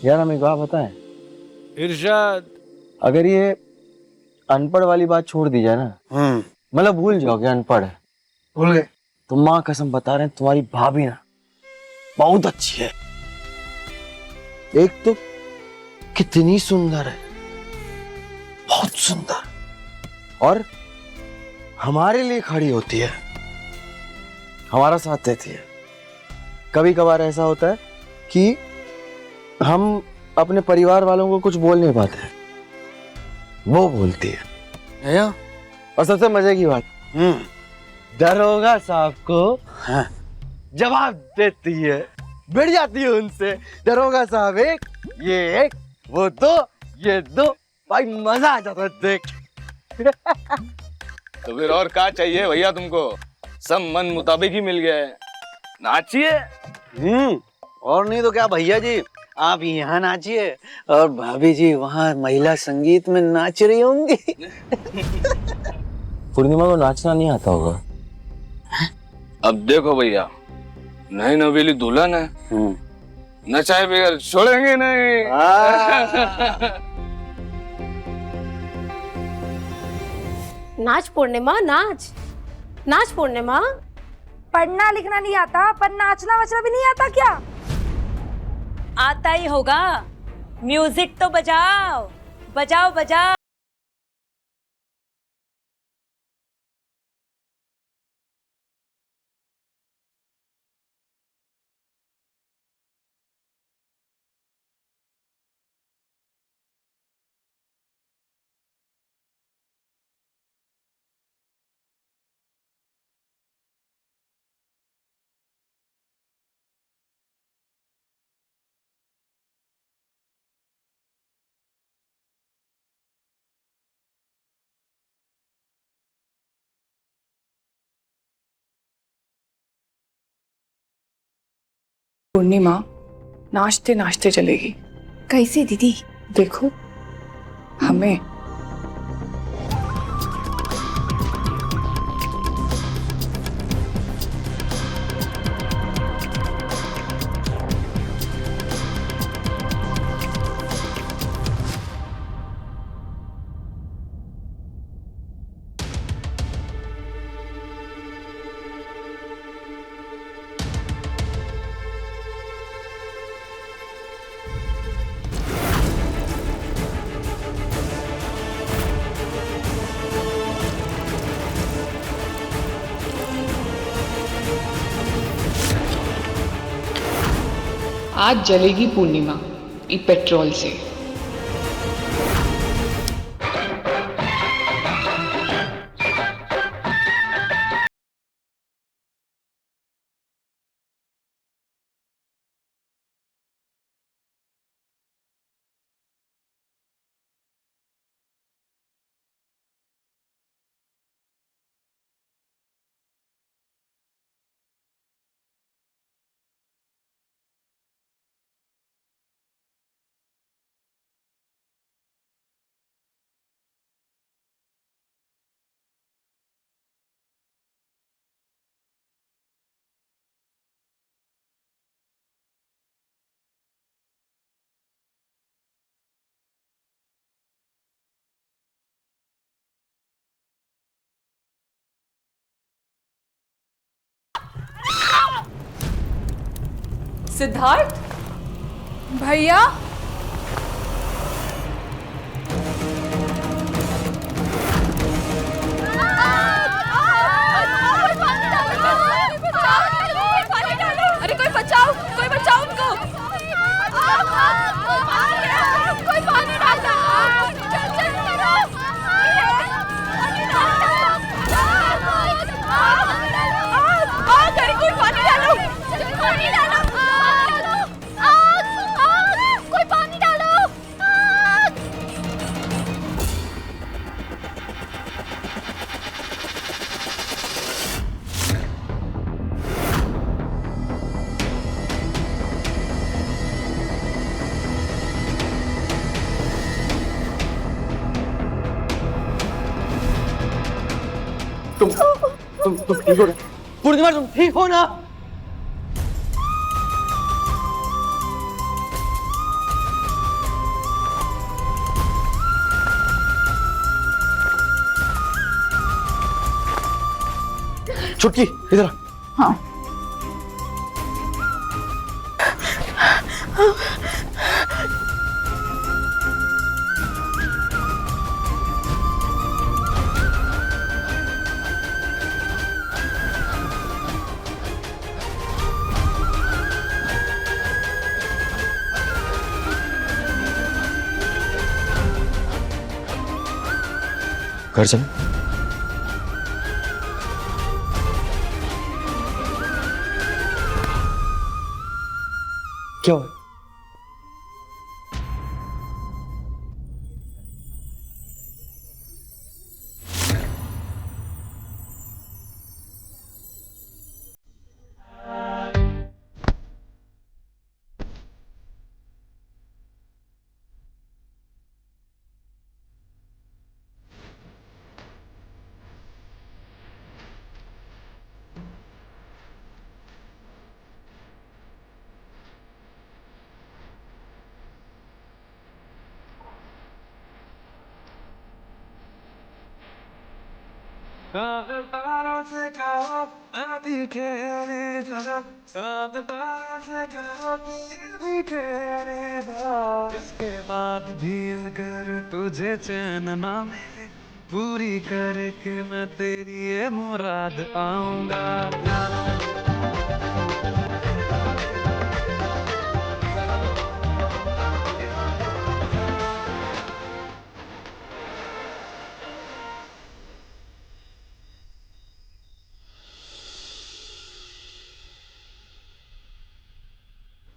यार हमें क्या बताएं इरशाद। अगर ये अनपढ़ वाली बात छोड़ दी जाए ना, मतलब भूल जाओ कि अनपढ़ है, भूल गए। तो माँ कसम बता रहे हैं तुम्हारी भाभी ना बहुत अच्छी है। एक तो कितनी सुंदर है, बहुत सुंदर, और हमारे लिए खड़ी होती है, हमारा साथ देती है। कभी कभार ऐसा होता है कि हम अपने परिवार वालों को कुछ बोल नहीं पाते, वो बोलती है। और सबसे मजे की बात, दरोगा साहब को जवाब देती है, भिड़ जाती है उनसे। दरोगा साहब एक, ये एक, वो दो, ये दो। भाई मजा आ जाता है देख। तो फिर और क्या चाहिए भैया तुमको? सब मन मुताबिक ही मिल गया है, नाचिए। और नहीं तो क्या भैया जी, आप यहाँ नाचिए और भाभी जी वहाँ महिला संगीत में नाच रही होंगी। पूर्णिमा को नाचना नहीं आता होगा। अब देखो भैया, नई नवेली दुल्हन है, नचाए बगैर छोड़ेंगे नहीं। नाच पूर्णिमा, नाच नाच पूर्णिमा। पढ़ना लिखना नहीं आता पर नाचना वचना भी नहीं आता क्या? आता ही होगा। म्यूजिक तो बजाओ बजाओ बजाओ। पूर्णिमा नाचते नाचते चलेगी। कैसे दीदी? देखो हमें आज जलेगी पूर्णिमा ई पेट्रोल से। सिद्धार्थ भैया, अरे कोई बचाओ, कोई बचाओ उनको। कोई पानी डालो। कोई पानी डालो, पानी डालो, कोई पानी डालो। तुम ठीक हो ना? पूर्णिमा तुम ठीक हो ना? छुटकी इधर आ। हाँ। घर चल। क्या हुआ? इसके बाद भी अगर तुझे चैन ना मिले पूरी करके मैं तेरी ये मुराद आऊंगा।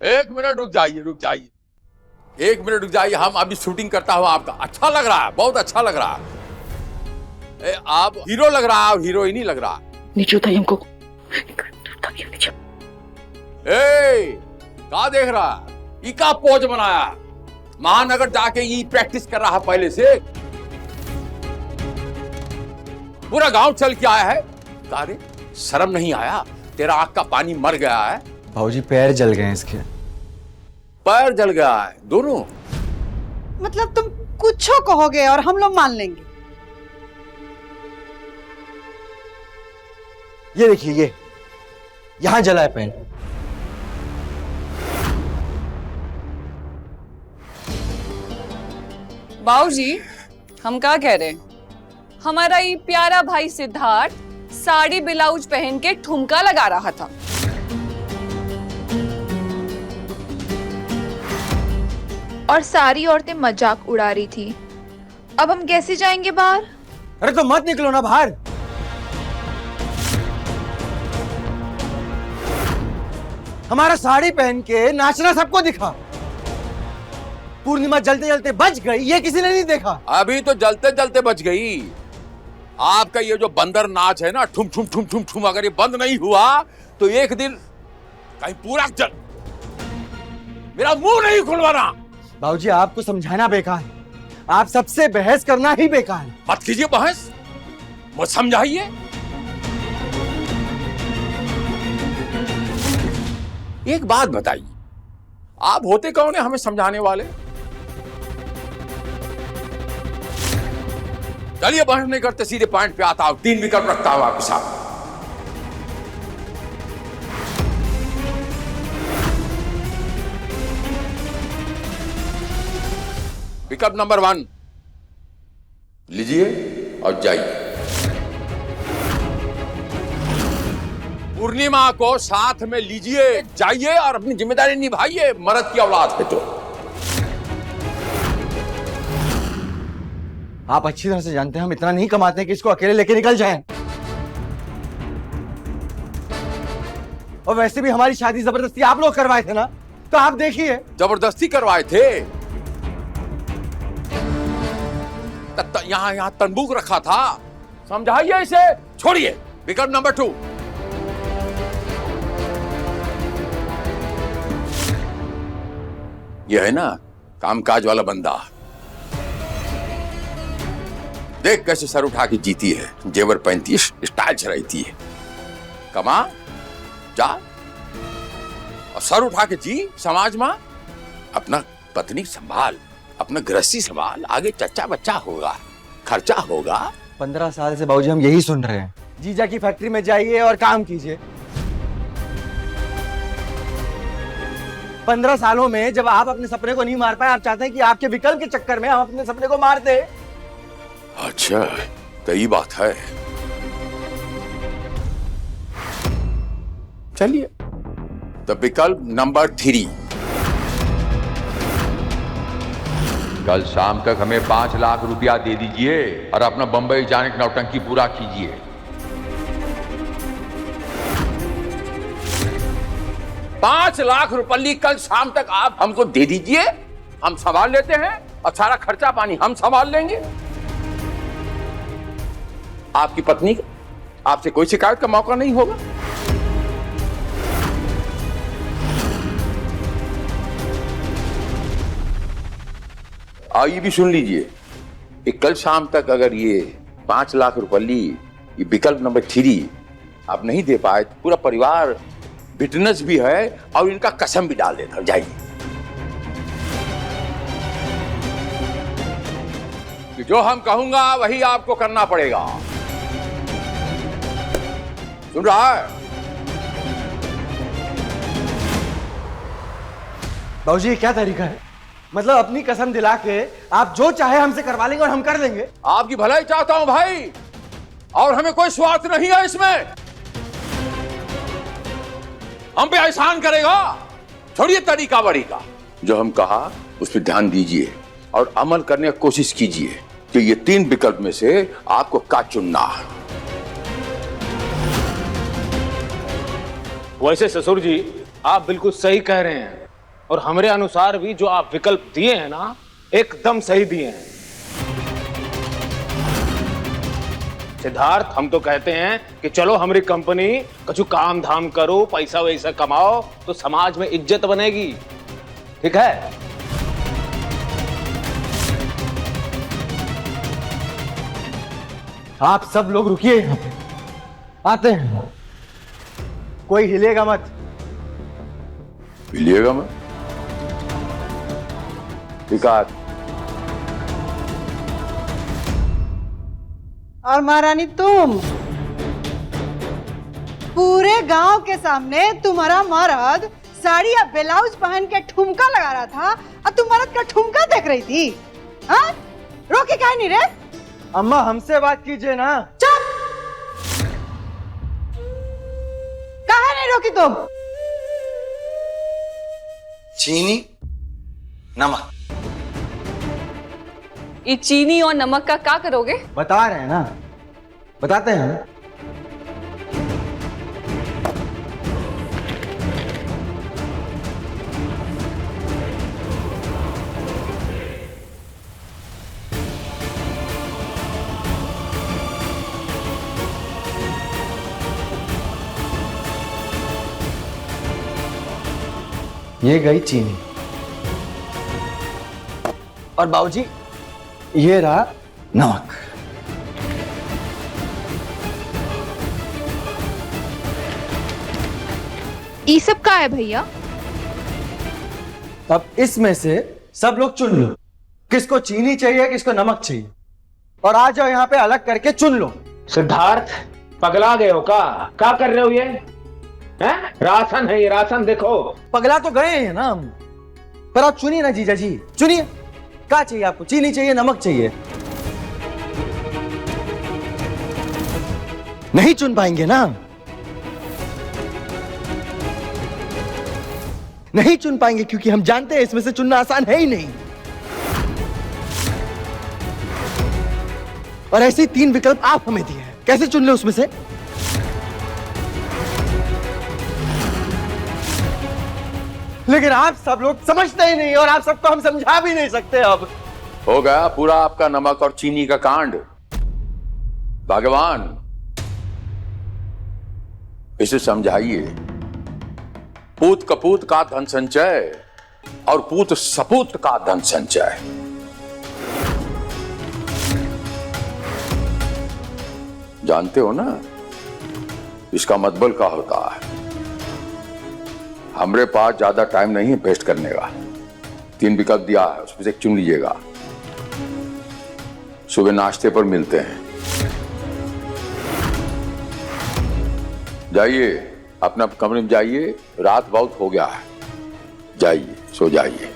एक मिनट रुक जाइए, रुक जाइए, एक मिनट रुक जाइए। हम अभी शूटिंग करता हुआ आपका अच्छा लग रहा है, बहुत अच्छा लग रहा है। आप हीरो लग रहा है और हीरोइन ही लग रहा है। नीचे उतारिए हमको। का देख रहा है? ई का पोज बनाया? महानगर जाके ये प्रैक्टिस कर रहा है पहले से। पूरा गांव चल के आया है। अरे शर्म नहीं आया? तेरा आंख का पानी मर गया है। भाऊजी पैर जल गए हैं इसके। पैर जल गया है दोनों? मतलब तुम कुछ कहोगे और हम लोग मान लेंगे? ये देखिए, ये यहां जला है पैर। बाबूजी, हम क्या कह रहे हैं? हमारा ये प्यारा भाई सिद्धार्थ साड़ी ब्लाउज पहन के ठुमका लगा रहा था। और सारी औरतें मजाक उड़ा रही थी। अब हम कैसे जाएंगे बाहर? अरे तो मत निकलो ना बाहर। हमारा साड़ी पहन के नाचना सबको दिखा। पूर्णिमा जलते जलते बच गई, ये किसी ने नहीं देखा। अभी तो जलते जलते बच गई। आपका ये जो बंदर नाच है ना, ठुम ठुम ठुम ठुम ठुम, अगर ये बंद नहीं हुआ तो एक दिन कहीं पूरा जल। मेरा मुंह नहीं खुलवाना। बाबूजी, आपको समझाना बेकार है, आप सबसे बहस करना ही बेकार है। मत कीजिए बहस, मत समझाइए। एक बात बताइए, आप होते कौन है हमें समझाने वाले? चलिए बहस नहीं करते, सीधे पॉइंट पे आता हूं। 3 विकल्प रखता हूं आपके साथ। विकल्प नंबर 1, लीजिए और जाइए। पूर्णिमा को साथ में लीजिए, जाइए और अपनी जिम्मेदारी निभाइए, मर्द की औलाद है तो। आप अच्छी तरह से जानते हैं हम इतना नहीं कमाते हैं कि इसको अकेले लेके निकल जाएं। और वैसे भी हमारी शादी जबरदस्ती आप लोग करवाए थे ना, तो आप देखिए। जबरदस्ती करवाए थे? यहाँ तंबूक रखा था, समझाइए इसे। छोड़िए। विकल्प नंबर 2, यह है ना कामकाज वाला बंदा, देख कैसे सर उठा के जीती है, जेवर पहनती है, स्टाइल से रहती है। कमा जा और सर उठा के जी समाज में। अपना पत्नी संभाल, अपना गृहस्थी संभाल, आगे चच्चा बच्चा होगा, खर्चा होगा। 15 साल से बाबूजी हम यही सुन रहे हैं, जीजा की फैक्ट्री में जाइए और काम कीजिए। 15 सालों में जब आप अपने सपने को नहीं मार पाए, आप चाहते हैं कि आपके विकल्प के चक्कर में हम अपने सपने को मार दे। अच्छा, तो ये बात है। चलिए, तो विकल्प नंबर 3, कल शाम तक हमें 5 लाख रुपया दे दीजिए और अपना बंबई जाने की नौटंकी पूरा कीजिए। 5 लाख रुपये कल शाम तक आप हमको दे दीजिए, हम संभाल लेते हैं और सारा खर्चा पानी हम संभाल लेंगे। आपकी पत्नी आपसे कोई शिकायत का मौका नहीं होगा। ये भी सुन लीजिए कि कल शाम तक अगर ये 5 लाख रुपये, ये विकल्प नंबर 3 आप नहीं दे पाए, तो पूरा परिवार विटनेस भी है और इनका कसम भी डाल देता। जाइए, कि जो हम कहूंगा वही आपको करना पड़ेगा। सुन रहा है? बाबूजी, क्या तरीका है? मतलब अपनी कसम दिला के आप जो चाहे हमसे करवा लेंगे और हम कर देंगे। आपकी भलाई चाहता हूं भाई, और हमें कोई स्वार्थ नहीं है इसमें। हम पे एहसान करेगा, छोड़िए तरीका बरीका। जो हम कहा उस पर ध्यान दीजिए और अमल करने की कोशिश कीजिए कि ये 3 विकल्प में से आपको क्या चुनना है। वैसे ससुर जी, आप बिल्कुल सही कह रहे हैं, और हमारे अनुसार भी जो आप विकल्प दिए हैं ना, एकदम सही दिए हैं। सिद्धार्थ, हम तो कहते हैं कि चलो हमारी कंपनी कछु काम धाम करो, पैसा वैसा कमाओ, तो समाज में इज्जत बनेगी। ठीक है? आप सब लोग रुकिए, यहाँ पे आते हैं। कोई हिलेगा मत। हिलिएगा मत? विकास। और महारानी, तुम पूरे गांव के सामने तुम्हारा मर्द साड़ी या ब्लाउज पहन के ठुमका लगा रहा था और तुम मर्द का ठुमका देख रही थी। हाँ, रोके काहे नहीं रे? अम्मा, हमसे बात कीजिए ना। चुप! काहे नहीं रोकी तुम? चीनी, नमक। ये चीनी और नमक का क्या करोगे? बता रहे हैं ना, बताते हैं। ये गई चीनी, और बाबूजी ये रहा नमक। ये सब का है भैया? अब इसमें से सब लोग चुन लो, किसको चीनी चाहिए, किसको नमक चाहिए, और आ जाओ यहाँ पे अलग करके चुन लो। सिद्धार्थ, पगला गए हो क्या कर रहे हो ये? हैं? राशन है ये, राशन देखो। पगला तो गए हैं ना हम, पर आप चुनिए ना जीजा जी, चुनिए। क्या चाहिए आपको? चीनी चाहिए, नमक चाहिए? नहीं चुन पाएंगे ना, नहीं चुन पाएंगे, क्योंकि हम जानते हैं इसमें से चुनना आसान है ही नहीं। और ऐसे 3 विकल्प आप हमें दिए हैं, कैसे चुन ले उसमें से? लेकिन आप सब लोग समझते ही नहीं, और आप सबको हम समझा भी नहीं सकते। अब हो गया पूरा आपका नमक और चीनी का कांड। भगवान, इसे समझाइए, पूत कपूत का धन संचय और पूत सपूत का धन संचय। जानते हो ना इसका मतलब क्या होता है? हमरे पास ज्यादा टाइम नहीं है वेस्ट करने का। 3 विकल्प दिया है, उसमें से एक चुन लीजिएगा। सुबह नाश्ते पर मिलते हैं। जाइए, अपना कमरे में जाइए, रात बहुत हो गया है। जाइए, सो जाइए।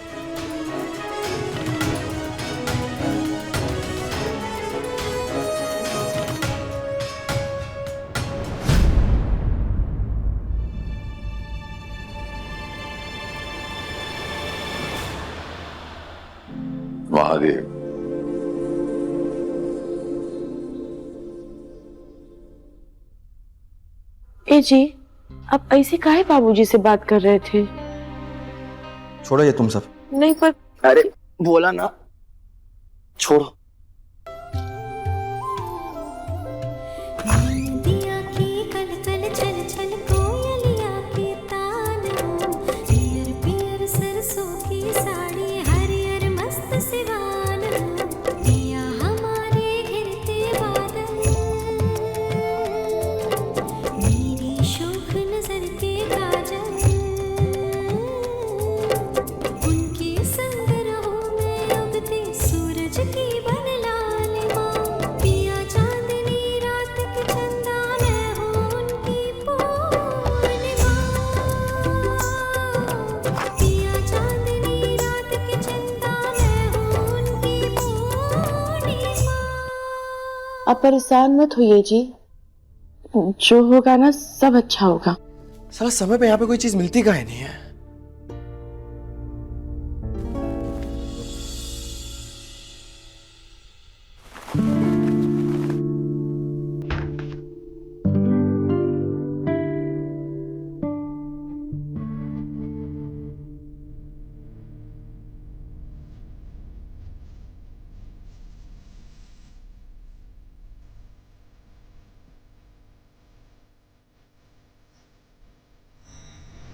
महादेव। ए जी, आप ऐसे काहे बाबूजी से बात कर रहे थे? छोड़ो ये तुम सब। नहीं पर अरे बोला ना, छोड़ो। आप परेशान मत होइए जी, जो होगा ना सब अच्छा होगा। साला समय पे यहाँ पे कोई चीज मिलती काहे नहीं है?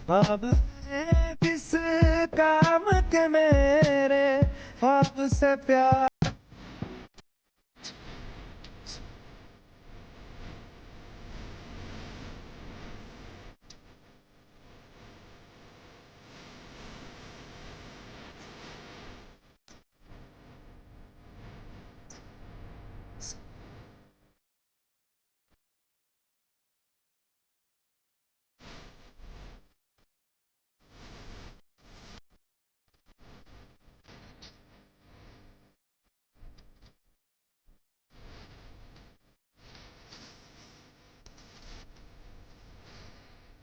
ख्वाब है किस काम के मेरे, ख्वाब से प्यार।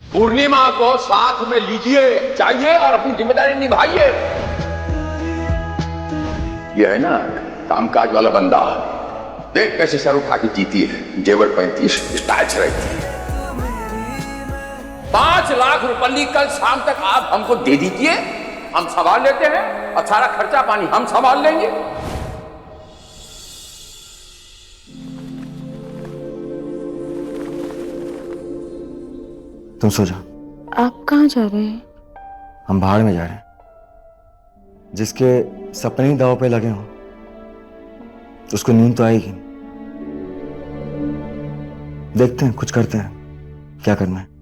पूर्णिमा को साथ में लीजिए चाहिए और अपनी जिम्मेदारी निभाइए। यह है ना कामकाज वाला बंदा, देख कैसे सर उठा के जीती है, जेवर पहनती है, स्टाइल से रहती है। 5 लाख रुपये कल शाम तक आप हमको दे दीजिए, हम संभाल लेते हैं और सारा खर्चा पानी हम संभाल लेंगे। तुम सो जाओ। आप कहाँ जा रहे हैं? हम बाहर में जा रहे हैं। जिसके सपने ही दाव पे लगे हों उसको नींद तो आएगी। देखते हैं, कुछ करते हैं, क्या करना है।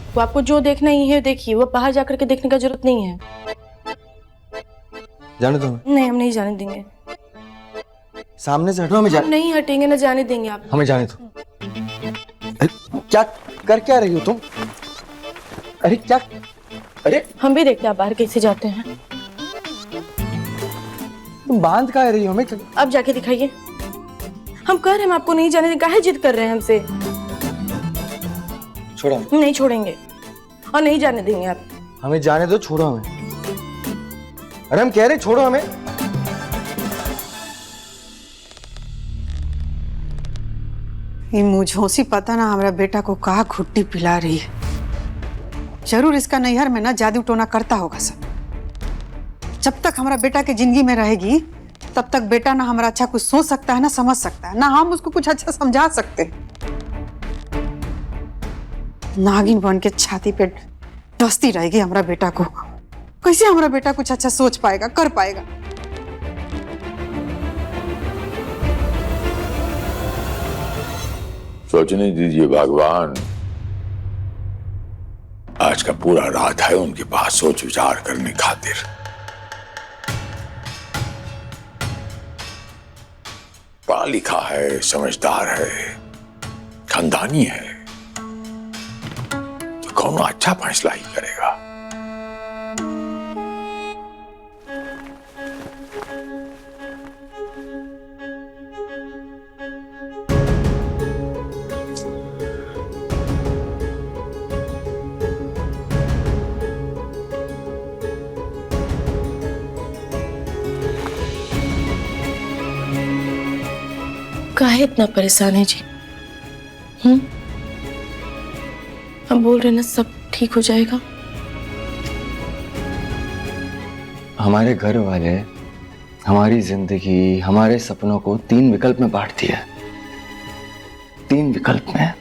वो आपको जो देखना ही है देखिए, वो बाहर जाकर के देखने का जरूरत नहीं है। जाने दो। नहीं, हम नहीं जाने देंगे। सामने से हटो, हमें हम नहीं हटेंगे, ना जाने देंगे आप। हमें जाने दो। क्या कर क्या रही हो तुम? अरे क्या? अरे हम भी देखते हैं आप बाहर कैसे जाते हैं। तुम बांध का रही हो हमें? अब जाके दिखाइए। हम कह रहे हैं हम आपको नहीं जाने देंगे, काहे जिद कर रहे हैं हमसे? छोड़ो। हम नहीं छोड़ेंगे और नहीं जाने देंगे आप। हमें जाने दो, छोड़ो हमें। अरे हम कह रहे छोड़ो हमें। ये मुझोसी पता ना हमारा बेटा को कहा घुट्टी पिला रही है। जरूर इसका नैहर में ना जादू टोना करता होगा सब। जब तक हमारा बेटा के जिंदगी में रहेगी तब तक बेटा ना हमारा अच्छा कुछ सोच सकता है, ना समझ सकता है, ना हम उसको कुछ अच्छा समझा सकते हैं। नागिन बन के छाती पे डसती रहेगी हमारा बेटा को। कैसे हमारा बेटा कुछ अच्छा सोच पाएगा, कर पाएगा? सोचने दीजिए भगवान। आज का पूरा रात है उनके पास सोच विचार करने खातिर। पढ़ा लिखा है, समझदार है, खानदानी है, तो कौन अच्छा फैसला ही करेगा। काहे इतना परेशान है जी? हम बोल रहे ना सब ठीक हो जाएगा। हमारे घर वाले हमारी जिंदगी, हमारे सपनों को 3 विकल्प में बांट दिया। 3 विकल्प में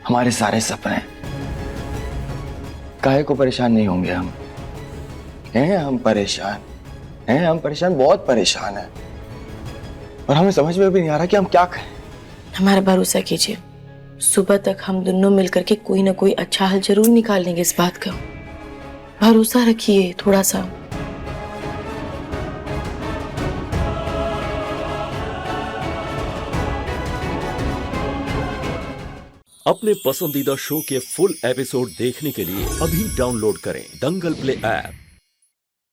हमारे सारे सपने। काहे को परेशान नहीं होंगे हम? हैं हम परेशान, हैं हम परेशान, बहुत परेशान हैं। और हमें समझ में भी नहीं आ रहा कि हम क्या करें। हमारा भरोसा कीजिए, सुबह तक हम दोनों मिलकर के कोई ना कोई अच्छा हल जरूर निकाल लेंगे इस बात का। भरोसा रखिए थोड़ा सा। अपने पसंदीदा शो के फुल एपिसोड देखने के लिए अभी डाउनलोड करें दंगल प्ले ऐप।